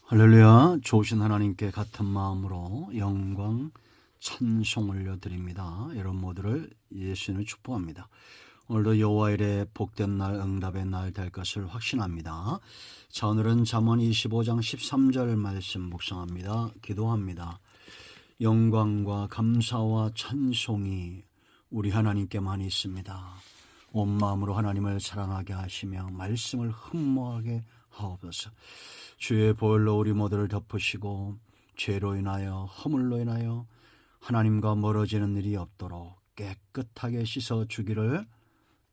할렐루야. 좋으신 하나님께 같은 마음으로 영광 찬송 올려드립니다. 여러분 모두를 예수님을 축복합니다. 오늘도 여호와 일에 복된 날, 응답의 날 될 것을 확신합니다. 자, 오늘은 잠언 25장 13절 말씀 묵상합니다. 기도합니다. 영광과 감사와 찬송이 우리 하나님께만 있습니다. 온 마음으로 하나님을 사랑하게 하시며 말씀을 흠모하게 하옵소서. 주의 보혈로 우리 모두를 덮으시고 죄로 인하여 허물로 인하여 하나님과 멀어지는 일이 없도록 깨끗하게 씻어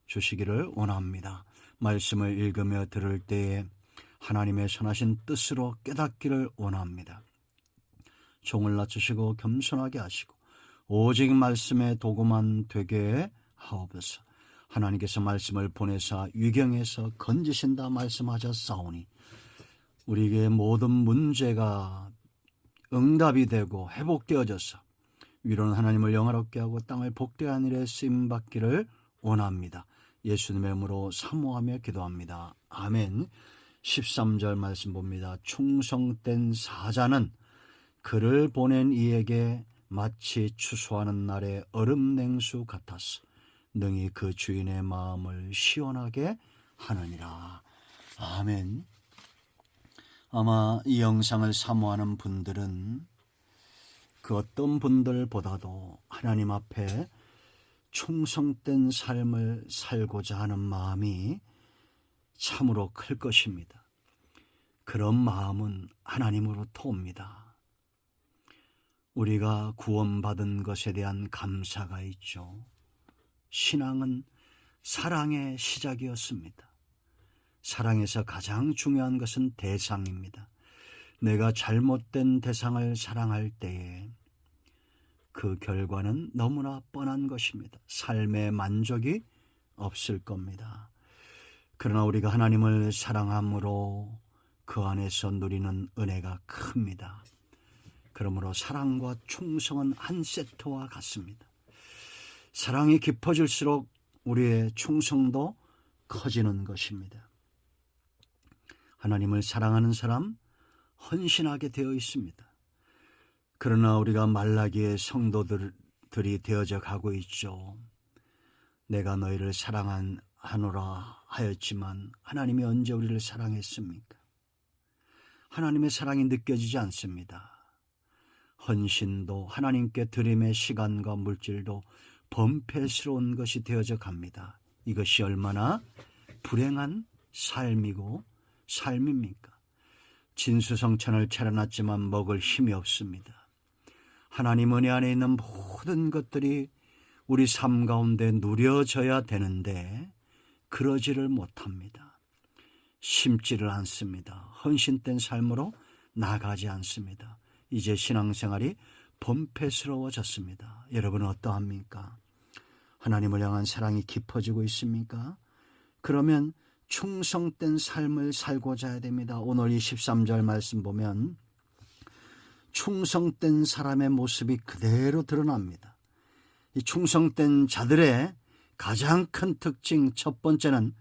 주시기를 원합니다. 말씀을 읽으며 들을 때에 하나님의 선하신 뜻으로 깨닫기를 원합니다. 종을 낮추시고 겸손하게 하시고 오직 말씀의 도구만 되게 하옵소서. 하나님께서 말씀을 보내사 위경에서 건지신다 말씀하셨사오니 우리에게 모든 문제가 응답이 되고 회복되어져서 위로는 하나님을 영화롭게 하고 땅을 복되한 일에 쓰임받기를 원합니다. 예수님의 이름으로 사모하며 기도합니다. 아멘. 13절 말씀 봅니다. 충성된 사자는 그를 보낸 이에게 마치 추수하는 날의 얼음 냉수 같았어. 능히 그 주인의 마음을 시원하게 하느니라. 아멘. 아마 이 영상을 사모하는 분들은 그 어떤 분들보다도 하나님 앞에 충성된 삶을 살고자 하는 마음이 참으로 클 것입니다. 그런 마음은 하나님으로부터 옵니다. 우리가 구원받은 것에 대한 감사가 있죠. 신앙은 사랑의 시작이었습니다. 사랑에서 가장 중요한 것은 대상입니다. 내가 잘못된 대상을 사랑할 때에 그 결과는 너무나 뻔한 것입니다. 삶의 만족이 없을 겁니다. 그러나 우리가 하나님을 사랑함으로 그 안에서 누리는 은혜가 큽니다. 그러므로 사랑과 충성은 한 세트와 같습니다. 사랑이 깊어질수록 우리의 충성도 커지는 것입니다. 하나님을 사랑하는 사람 헌신하게 되어 있습니다. 그러나 우리가 말라기의 성도들이 되어져 가고 있죠. 내가 너희를 사랑하노라 하였지만 하나님이 언제 우리를 사랑했습니까? 하나님의 사랑이 느껴지지 않습니다. 헌신도 하나님께 드림의 시간과 물질도 범패스러운 것이 되어져 갑니다. 이것이 얼마나 불행한 삶입니까? 진수성찬을 차려놨지만 먹을 힘이 없습니다. 하나님 은혜 안에 있는 모든 것들이 우리 삶 가운데 누려져야 되는데 그러지를 못합니다. 심지를 않습니다. 헌신된 삶으로 나가지 않습니다. 이제 신앙생활이 범패스러워졌습니다. 여러분은 어떠합니까? 하나님을 향한 사랑이 깊어지고 있습니까? 그러면 충성된 삶을 살고자 해야 됩니다. 오늘 이 13절 말씀 보면 충성된 사람의 모습이 그대로 드러납니다. 이 충성된 자들의 가장 큰 특징 첫 번째는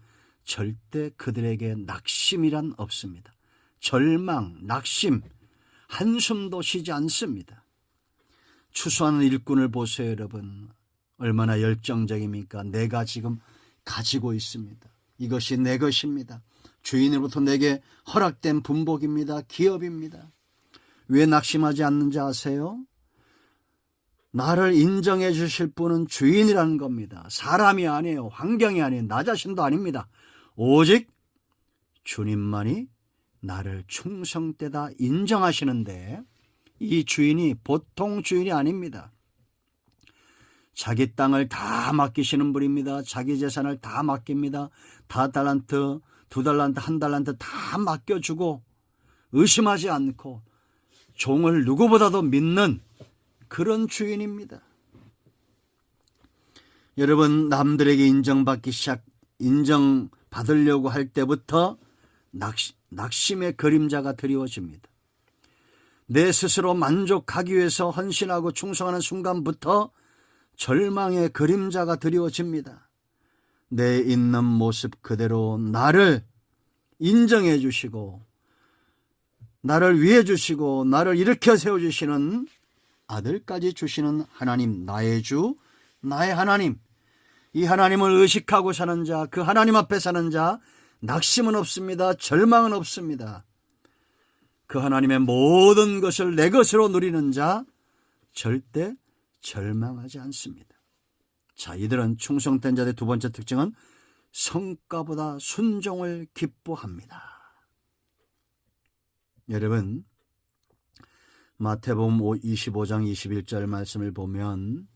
절대 그들에게 낙심이란 없습니다. 절망, 낙심, 한숨도 쉬지 않습니다. 추수하는 일꾼을 보세요, 여러분. 얼마나 열정적입니까? 내가 지금 가지고 있습니다. 이것이 내 것입니다. 주인으로부터 내게 허락된 분복입니다. 기업입니다. 왜 낙심하지 않는지 아세요? 나를 인정해 주실 분은 주인이라는 겁니다. 사람이 아니에요. 환경이 아니에요. 나 자신도 아닙니다. 오직 주님만이 나를 충성되다 인정하시는데 이 주인이 보통 주인이 아닙니다. 자기 땅을 다 맡기시는 분입니다. 자기 재산을 다 맡깁니다. 5달란트, 2달란트, 1달란트 다 맡겨주고 의심하지 않고 종을 누구보다도 믿는 그런 주인입니다. 여러분, 남들에게 인정받으려고 할 때부터 낙심의 그림자가 드리워집니다. 내 스스로 만족하기 위해서 헌신하고 충성하는 순간부터 절망의 그림자가 드리워집니다. 내 있는 모습 그대로 나를 인정해 주시고 나를 위해 주시고 나를 일으켜 세워주시는 아들까지 주시는 하나님, 나의 주, 나의 하나님. 이 하나님을 의식하고 사는 자, 그 하나님 앞에 사는 자, 낙심은 없습니다. 절망은 없습니다. 그 하나님의 모든 것을 내 것으로 누리는 자, 절대 절망하지 않습니다. 자, 이들은 충성된 자들의 두 번째 특징은 성과보다 순종을 기뻐합니다. 여러분, 마태복음 25장 21절 말씀을 보면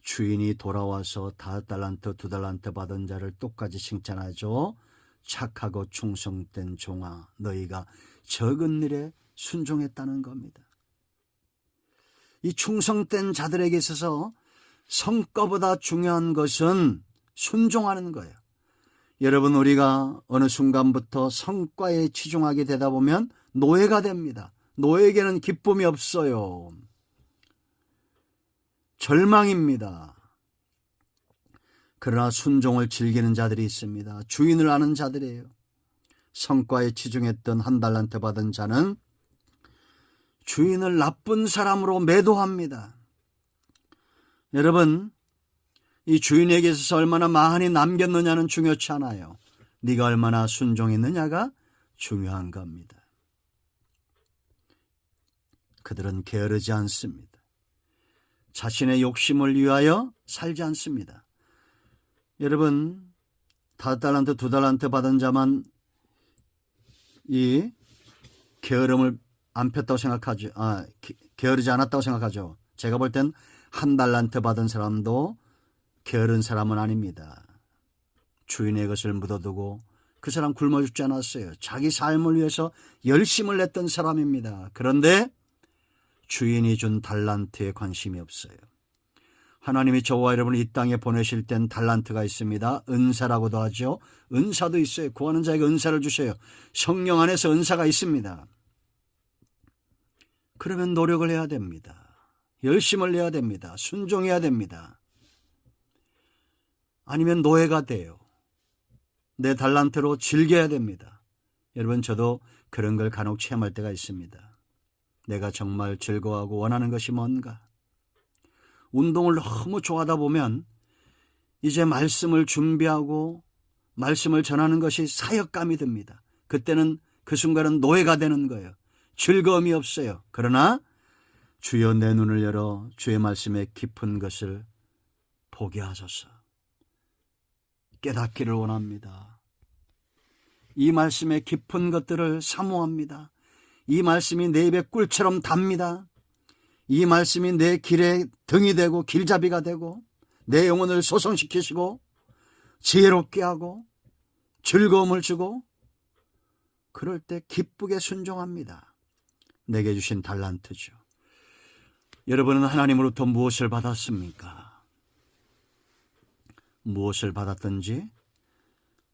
주인이 돌아와서 5달란트, 2달란트 받은 자를 똑같이 칭찬하죠. 착하고 충성된 종아, 너희가 적은 일에 순종했다는 겁니다. 이 충성된 자들에게 있어서 성과보다 중요한 것은 순종하는 거예요. 여러분, 우리가 어느 순간부터 성과에 치중하게 되다 보면 노예가 됩니다. 노예에게는 기쁨이 없어요. 절망입니다. 그러나 순종을 즐기는 자들이 있습니다. 주인을 아는 자들이에요. 성과에 치중했던 1달란트 받은 자는 주인을 나쁜 사람으로 매도합니다. 여러분, 이 주인에게 있어서 얼마나 많이 남겼느냐는 중요치 않아요. 네가 얼마나 순종했느냐가 중요한 겁니다. 그들은 게으르지 않습니다. 자신의 욕심을 위하여 살지 않습니다. 여러분, 5달란트, 2달란트 받은 자만 이 게으름을 안 폈다고 생각하죠. 게으르지 않았다고 생각하죠. 제가 볼 땐 1달란트 받은 사람도 게으른 사람은 아닙니다. 주인의 것을 묻어두고 그 사람 굶어 죽지 않았어요. 자기 삶을 위해서 열심을 냈던 사람입니다. 그런데 주인이 준 달란트에 관심이 없어요. 하나님이 저와 여러분을 이 땅에 보내실 땐 달란트가 있습니다. 은사라고도 하죠. 은사도 있어요. 구하는 자에게 은사를 주셔요. 성령 안에서 은사가 있습니다. 그러면 노력을 해야 됩니다. 열심을 내야 됩니다. 순종해야 됩니다. 아니면 노예가 돼요. 내 달란트로 즐겨야 됩니다. 여러분, 저도 그런 걸 간혹 체험할 때가 있습니다. 내가 정말 즐거워하고 원하는 것이 뭔가? 운동을 너무 좋아하다 보면 이제 말씀을 준비하고 말씀을 전하는 것이 사역감이 듭니다. 그때는 그 순간은 노예가 되는 거예요. 즐거움이 없어요. 그러나 주여 내 눈을 열어 주의 말씀의 깊은 것을 보게 하소서. 깨닫기를 원합니다. 이 말씀의 깊은 것들을 사모합니다. 이 말씀이 내 입에 꿀처럼 답니다. 이 말씀이 내 길에 등이 되고 길잡이가 되고 내 영혼을 소성시키시고 지혜롭게 하고 즐거움을 주고 그럴 때 기쁘게 순종합니다. 내게 주신 달란트죠. 여러분은 하나님으로부터 무엇을 받았습니까? 무엇을 받았든지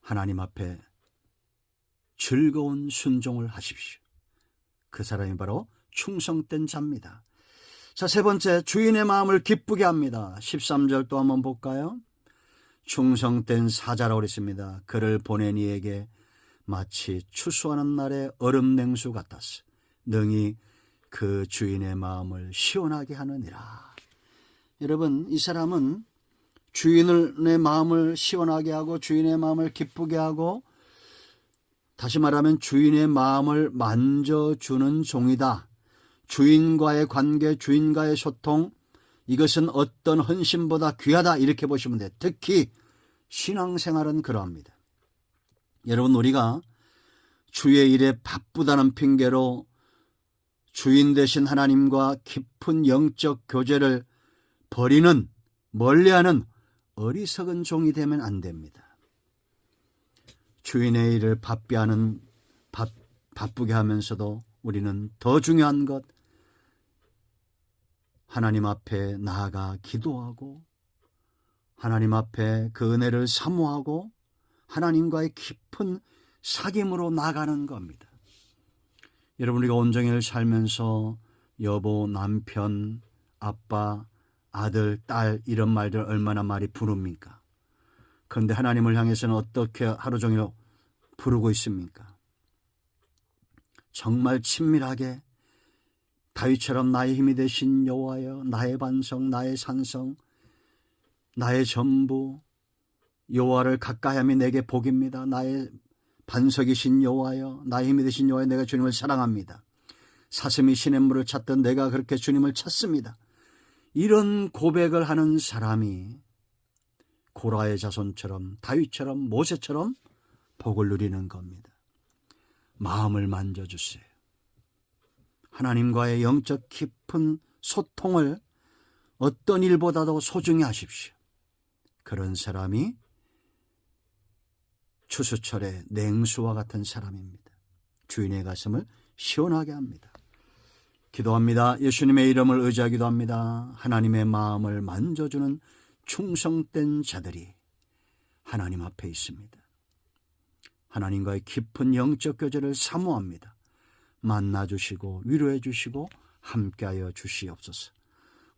하나님 앞에 즐거운 순종을 하십시오. 그 사람이 바로 충성된 자입니다. 자, 세 번째, 주인의 마음을 기쁘게 합니다. 13절 또 한번 볼까요? 충성된 사자라고 그랬습니다. 그를 보낸 이에게 마치 추수하는 날의 얼음 냉수 같았어. 능히 그 주인의 마음을 시원하게 하느니라. 여러분, 이 사람은 주인의 마음을 시원하게 하고 주인의 마음을 기쁘게 하고, 다시 말하면 주인의 마음을 만져주는 종이다. 주인과의 관계, 주인과의 소통, 이것은 어떤 헌신보다 귀하다, 이렇게 보시면 돼요. 특히 신앙생활은 그러합니다. 여러분, 우리가 주의 일에 바쁘다는 핑계로 주인 되신 하나님과 깊은 영적 교제를 버리는, 멀리하는 어리석은 종이 되면 안 됩니다. 주인의 일을 바쁘게 하면서도 우리는 더 중요한 것, 하나님 앞에 나아가 기도하고 하나님 앞에 그 은혜를 사모하고 하나님과의 깊은 사귐으로 나가는 겁니다. 여러분, 우리가 온종일 살면서 여보, 남편, 아빠, 아들, 딸 이런 말들 얼마나 많이 부릅니까? 그런데 하나님을 향해서는 어떻게 하루 종일 부르고 있습니까? 정말 친밀하게 다윗처럼 나의 힘이 되신 여호와여, 나의 반성, 나의 산성, 나의 전부, 여호와를 가까이함이 내게 복입니다. 나의 반석이신 여호와여, 나의 힘이 되신 여호와여, 내가 주님을 사랑합니다. 사슴이 시냇물을 찾던 내가 그렇게 주님을 찾습니다. 이런 고백을 하는 사람이 고라의 자손처럼, 다윗처럼, 모세처럼 복을 누리는 겁니다. 마음을 만져주세요. 하나님과의 영적 깊은 소통을 어떤 일보다도 소중히 하십시오. 그런 사람이 추수철의 냉수와 같은 사람입니다. 주인의 가슴을 시원하게 합니다. 기도합니다. 예수님의 이름을 의지하기도 합니다. 하나님의 마음을 만져주는 충성된 자들이 하나님 앞에 있습니다. 하나님과의 깊은 영적 교제를 사모합니다. 만나주시고 위로해 주시고 함께하여 주시옵소서.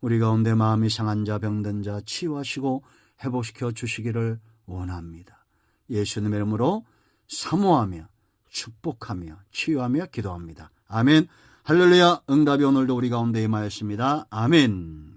우리 가운데 마음이 상한 자, 병든 자 치유하시고 회복시켜 주시기를 원합니다. 예수님의 이름으로 사모하며 축복하며 치유하며 기도합니다. 아멘. 할렐루야. 응답이 오늘도 우리 가운데 임하였습니다. 아멘.